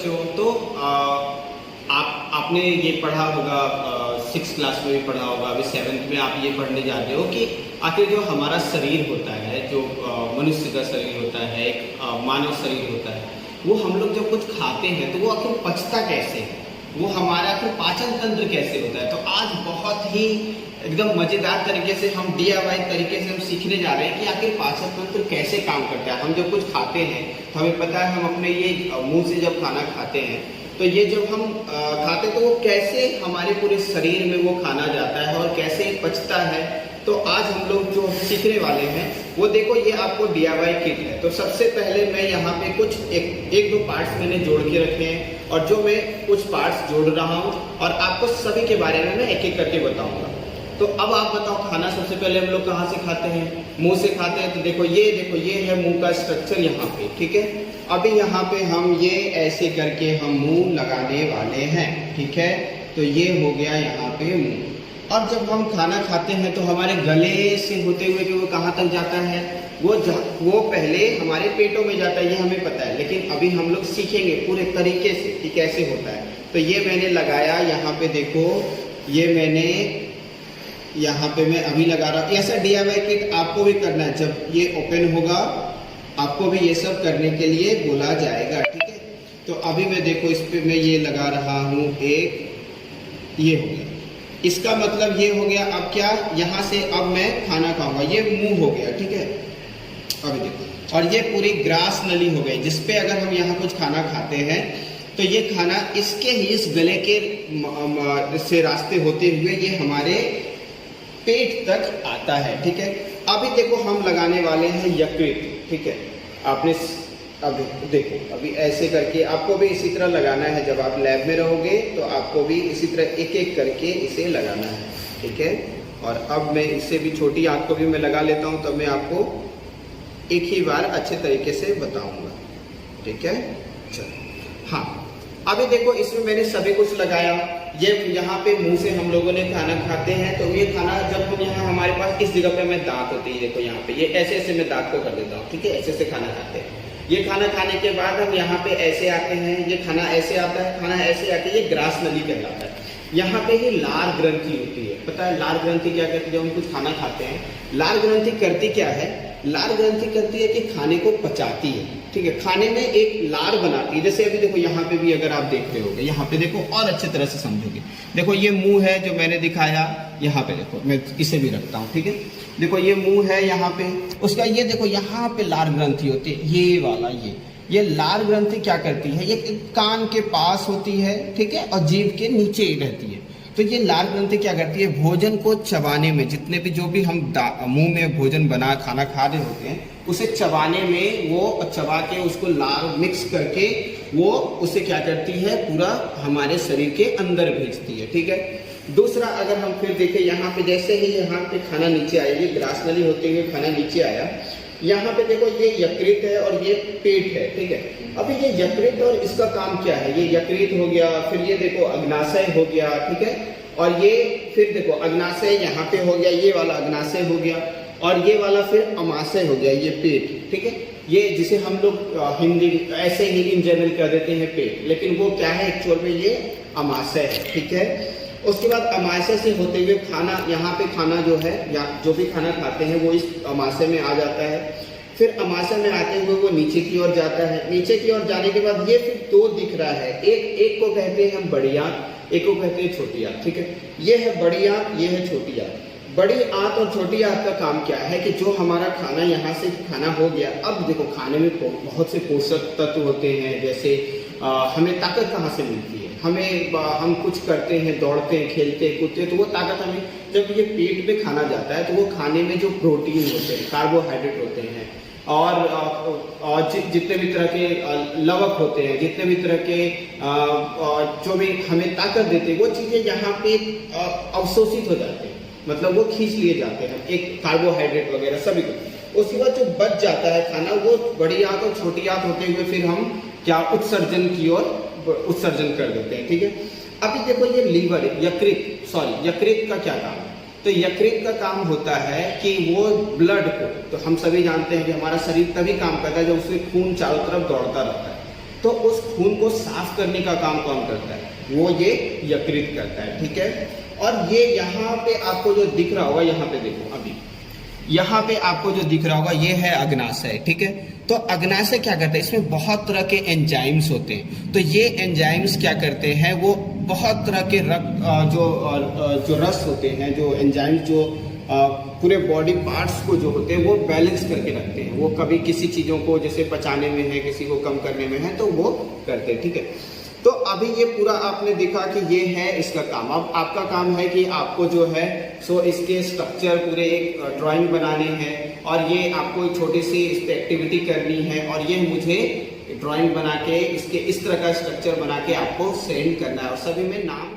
बच्चों, तो आपने ये पढ़ा होगा, 6th क्लास में भी पढ़ा होगा, अभी 7th में आप ये पढ़ने जाते हो कि आखिर जो हमारा शरीर होता है, जो मनुष्य का शरीर होता है, एक मानव शरीर होता है, वो हम लोग जब कुछ खाते हैं तो वो आखिर पचता कैसे है, वो हमारा आखिर पाचन तंत्र कैसे होता है। तो आज बहुत ही एकदम मज़ेदार तरीके से हम DIY तरीके से हम सीखने जा रहे हैं कि आखिर पाचन तंत्र कैसे काम करता है। हम जब कुछ खाते हैं तो हमें पता है, हम अपने ये मुंह से जब खाना खाते हैं तो ये जब हम खाते हैं तो वो कैसे हमारे पूरे शरीर में वो खाना जाता है और कैसे पचता है। तो आज हम लोग जो सीखने वाले हैं वो देखो, ये आपको DIY किट है। तो सबसे पहले मैं यहाँ पे कुछ एक दो पार्ट्स मैंने जोड़ के रखे हैं, और जो मैं कुछ पार्ट्स जोड़ रहा हूँ और आपको सभी के बारे में मैं एक एक करके बताऊंगा। तो अब आप बताओ, खाना सबसे पहले हम लोग कहाँ से खाते हैं? मुंह से खाते हैं। तो देखो ये है मुंह का स्ट्रक्चर यहाँ पे, ठीक है। अभी यहाँ पे हम ये ऐसे करके हम मुंह लगाने वाले हैं, ठीक है। तो ये हो गया यहाँ पे मुंह। और जब हम खाना खाते हैं तो हमारे गले से होते हुए कि वो कहाँ तक जाता है, वो पहले हमारे पेटों में जाता है, ये हमें पता है। लेकिन अभी हम लोग सीखेंगे पूरे तरीके से कि कैसे होता है। तो ये मैंने लगाया यहाँ पे, देखो ये मैंने यहाँ पे मैं अभी लगा रहा हूँ। ऐसा DIY किट आपको भी करना है। जब ये ओपन होगा आपको भी ये सब करने के लिए बोला जाएगा, ठीक है। तो अभी मैं देखो इस पे मैं ये लगा रहा हूँ, एक ये हो गया। इसका मतलब ये हो गया। अब क्या, यहाँ से अब मैं खाना खाऊंगा, ये मुंह हो गया, ठीक है। अभी देखो, और ये पूरी ग्रास नली हो गई, जिसपे अगर हम यहाँ कुछ खाना खाते हैं तो ये खाना इसके ही इस गले के से रास्ते होते हुए ये हमारे पेट तक आता है, ठीक है। अभी देखो हम लगाने वाले हैं यकृत, ठीक है। आपने अभी देखो, अभी ऐसे करके आपको भी इसी तरह लगाना है। जब आप लैब में रहोगे तो आपको भी इसी तरह एक एक करके इसे लगाना है, ठीक है। और अब मैं इससे भी छोटी आंख को भी मैं लगा लेता हूँ, तब मैं आपको एक ही बार अच्छे तरीके से बताऊंगा, ठीक है। चलो, हाँ, अभी देखो इसमें मैंने सभी कुछ लगाया। ये यहाँ पे मुंह से हम लोगों ने खाना खाते हैं, तो ये खाना जब हम यहाँ हमारे पास इस जगह पे मैं दांत होती है, देखो यहाँ पे ये ऐसे मैं दांत को कर देता हूँ, ठीक है। ऐसे खाना खाते हैं। ये खाना खाने के बाद हम यहाँ पे ऐसे आते हैं, ये खाना ऐसे आता है, खाना ऐसे आके ये ग्रास नली कहलाता है। यहाँ पे ही लार ग्रंथि होती है। पता है लार ग्रंथि क्या करती है? जब हम कुछ खाना खाते हैं, लार ग्रंथि करती क्या है? लार ग्रंथि करती है कि खाने को पचाती है, ठीक है। खाने में एक लार बनाती है। जैसे अभी देखो यहाँ पे भी अगर आप देख रहे होगे, यहाँ पे देखो और अच्छे तरह से समझोगे। देखो ये मुंह है जो मैंने दिखाया, यहाँ पे देखो मैं इसे भी रखता हूँ, ठीक है। देखो ये मुंह है यहाँ पे, उसका ये देखो यहाँ पे लार ग्रंथि होती है, ये वाला ये लार ग्रंथि क्या करती है? ये कान के पास होती है, ठीक है, और जीभ के नीचे ही रहती है। तो ये लार ग्रंथि क्या करती है? भोजन को चबाने में, जितने भी जो भी हम मुंह में भोजन बना खाना खा रहे होते हैं, उसे चबाने में वो चबा के उसको लार मिक्स करके वो उसे क्या करती है? पूरा हमारे शरीर के अंदर भेजती है, ठीक है। दूसरा, अगर हम फिर देखें यहाँ पे, जैसे ही यहाँ पे खाना नीचे आया, ये ग्रास नली होते हुए खाना नीचे आया, यहाँ पे देखो ये यकृत है और ये पेट है, ठीक है। अभी ये यकृत और इसका काम क्या है? ये यकृत हो गया, फिर ये देखो अग्नाशय हो गया, ठीक है। और ये फिर देखो अग्नाशय यहाँ पे हो गया, ये वाला अग्नाशय हो गया, और ये वाला फिर अमाशय हो गया, ये पेट, ठीक है। ये जिसे हम लोग हिंदी ऐसे ही इन जनरल कह देते हैं पेट, लेकिन वो क्या है एक्चुअल में? ये अमाशय है, ठीक है। उसके बाद अमाशय से होते हुए खाना, यहाँ पे खाना जो है या जो भी खाना खाते हैं वो इस अमाशय में आ जाता है। फिर अमाशय में आते हुए वो नीचे की ओर जाता है। नीचे की ओर जाने के बाद ये फिर दो दिख रहा है, एक को कहते हैं हम बड़ी आंत, एक को कहते हैं छोटी आंत, ठीक है। ये है बड़ी आंत, ये है छोटी आंत। बड़ी आंत और छोटी आंत का काम क्या है कि जो हमारा खाना यहाँ से खाना हो गया, अब देखो खाने में बहुत से पोषक तत्व होते हैं। जैसे हमें ताकत कहाँ से मिलती है? हम कुछ करते हैं, दौड़ते हैं, खेलते हैं, कूदते हैं, तो वो ताकत हमें जब ये पेट में खाना जाता है तो वो खाने में जो प्रोटीन होते हैं, कार्बोहाइड्रेट होते हैं, और जितने भी तरह के लवक होते हैं, जितने भी तरह के जो भी हमें ताकत देते हैं, वो चीज़ें यहाँ पे अवशोषित हो जाते हैं, मतलब वो खींच लिए जाते हैं, एक कार्बोहाइड्रेट वगैरह सभी को। उसके बाद जो बच जाता है खाना, वो बड़ी आंत और छोटी आंत होते हुए फिर हम क्या उत्सर्जन की ओर उत्सर्जन कर देते हैं, ठीक है। अभी देखो ये लीवर, यकृत का क्या काम है? तो यकृत का काम होता है कि वो ब्लड को, तो हम सभी जानते हैं कि हमारा शरीर तभी काम करता है जब उसमें खून चारों तरफ दौड़ता रहता है। तो उस खून को साफ करने का काम कौन करता है? वो ये यकृत करता है, ठीक है। और ये यहाँ पे आपको जो दिख रहा होगा, यहाँ पे देखो, अभी यहाँ पे आपको जो दिख रहा होगा ये है अग्नाशय, ठीक है। तो अग्नाशय क्या करता है? इसमें बहुत तरह के एंजाइम्स होते हैं। तो ये एंजाइम्स क्या करते हैं? वो बहुत तरह के रक्त जो रस होते हैं, जो एंजाइम्स जो पूरे बॉडी पार्ट्स को जो होते हैं वो बैलेंस करके रखते हैं। वो कभी किसी चीज़ों को जैसे पचाने में है, किसी को कम करने में है, तो वो करते हैं, ठीक है। तो अभी ये पूरा आपने देखा कि ये है इसका काम। अब आपका काम है कि आपको जो है सो इसके स्ट्रक्चर पूरे एक ड्राइंग बनाने हैं, और ये आपको एक छोटी सी इस पर एक्टिविटी करनी है, और ये मुझे ड्राइंग बना के इसके इस तरह का स्ट्रक्चर बना के आपको सेंड करना है। और सभी में नाम